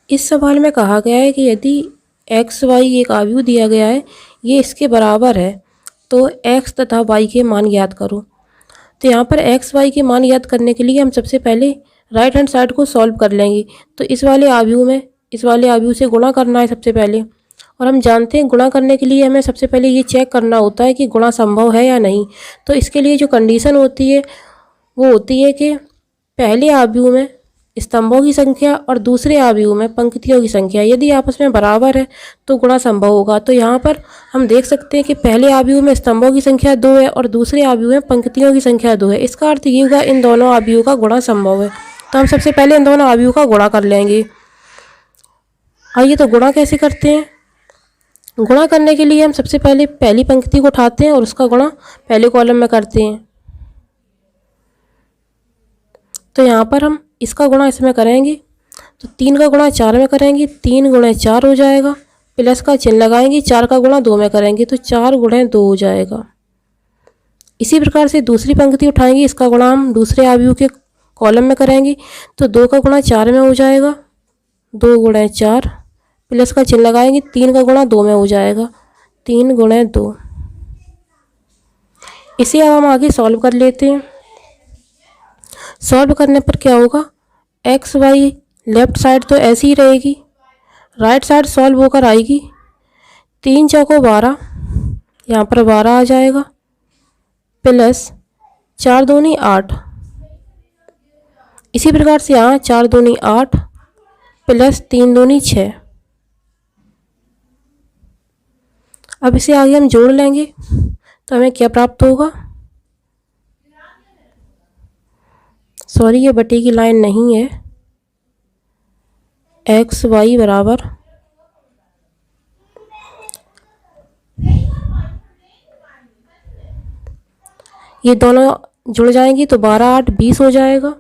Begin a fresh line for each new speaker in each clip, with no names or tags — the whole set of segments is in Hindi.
इस सवाल में कहा गया है कि यदि एक्स वाई एक आव्यूह दिया गया है, ये इसके बराबर है, तो एक्स तथा वाई के मान ज्ञात करो। तो यहाँ पर एक्स वाई के मान ज्ञात करने के लिए हम सबसे पहले राइट हैंड साइड को सॉल्व कर लेंगे। तो इस वाले आव्यूह से गुणा करना है सबसे पहले, और हम जानते हैं गुणा करने के लिए हमें सबसे पहले ये चेक करना होता है कि गुणा संभव है या नहीं। तो इसके लिए जो कंडीशन होती है वो होती है कि पहले आव्यूह में स्तंभों की संख्या और दूसरे आव्यूह में पंक्तियों की संख्या यदि आपस में बराबर है तो गुणा संभव होगा। तो यहाँ पर हम देख सकते हैं कि पहले आव्यूह में स्तंभों की संख्या 2 है और दूसरे आव्यूह में पंक्तियों की संख्या 2 है। इसका अर्थ ये होगा इन दोनों आव्यूह का गुणा संभव है। तो हम सबसे पहले इन दोनों आव्यूह का गुणा कर लेंगे। आइए तो गुणा कैसे करते हैं। गुणा करने के लिए हम सबसे पहले पहली पंक्ति को उठाते हैं और उसका गुणा पहले कॉलम में करते हैं। तो यहाँ पर हम इसका गुणा इसमें करेंगे, तो 3 का गुणा 4 में करेंगे, 3 गुणे 4 हो जाएगा, प्लस का चिन्ह लगाएंगे, 4 का गुणा 2 में करेंगे तो 4 गुणे 2 हो जाएगा। इसी प्रकार से दूसरी पंक्ति उठाएंगे, इसका गुणा हम दूसरे आव्यूह के कॉलम में करेंगे, तो 2 का गुणा 4 में हो जाएगा, 2 गुणे 4, प्लस का चिन्ह लगाएंगे, 3 का गुणा 2 में हो जाएगा, 3 गुणे 2। इसे अब हम आगे सॉल्व कर लेते हैं। सॉल्व करने पर क्या होगा, एक्स वाई लेफ्ट साइड तो ऐसी ही रहेगी, राइट साइड सॉल्व होकर आएगी। 3 चौको 12, यहाँ पर 12 आ जाएगा, प्लस 4 दूनी 8। इसी प्रकार से यहाँ 4 दूनी 8 प्लस 3 दूनी 6। अब इसे आगे हम जोड़ लेंगे तो हमें क्या प्राप्त होगा। सॉरी, ये बटे की लाइन नहीं है। एक्स वाई बराबर ये दोनों जुड़ जाएंगी तो 12 8 20 हो जाएगा,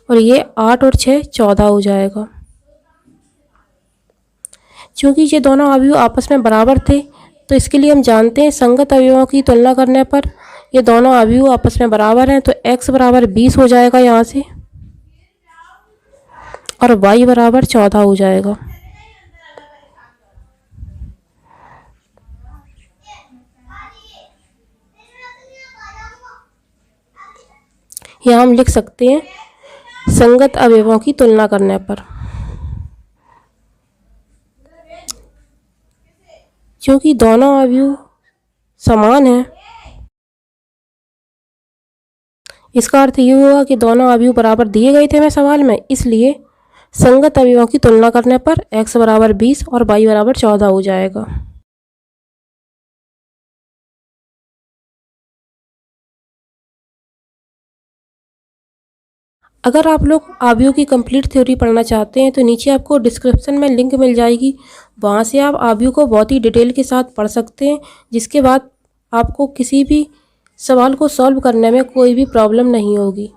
और ये 8 और 6 14 हो जाएगा। चूँकि ये दोनों अवयव आपस में बराबर थे तो इसके लिए हम जानते हैं संगत अवयवों की तुलना करने पर ये दोनों अवयव आपस में बराबर हैं, तो x बराबर 20 हो जाएगा यहाँ से, और y बराबर 14 हो जाएगा। यहाँ हम लिख सकते हैं संगत अवयवों की तुलना करने पर, क्योंकि दोनों अवयव समान हैं, इसका अर्थ ये होगा कि दोनों अवयव बराबर दिए गए थे हमें सवाल में, इसलिए संगत अवयवों की तुलना करने पर x बराबर 20 और y बराबर 14 हो जाएगा। अगर आप लोग अवयव की कंप्लीट थ्योरी पढ़ना चाहते हैं तो नीचे आपको डिस्क्रिप्शन में लिंक मिल जाएगी, वहाँ से आप अवयव को बहुत ही डिटेल के साथ पढ़ सकते हैं, जिसके बाद आपको किसी भी सवाल को सॉल्व करने में कोई भी प्रॉब्लम नहीं होगी।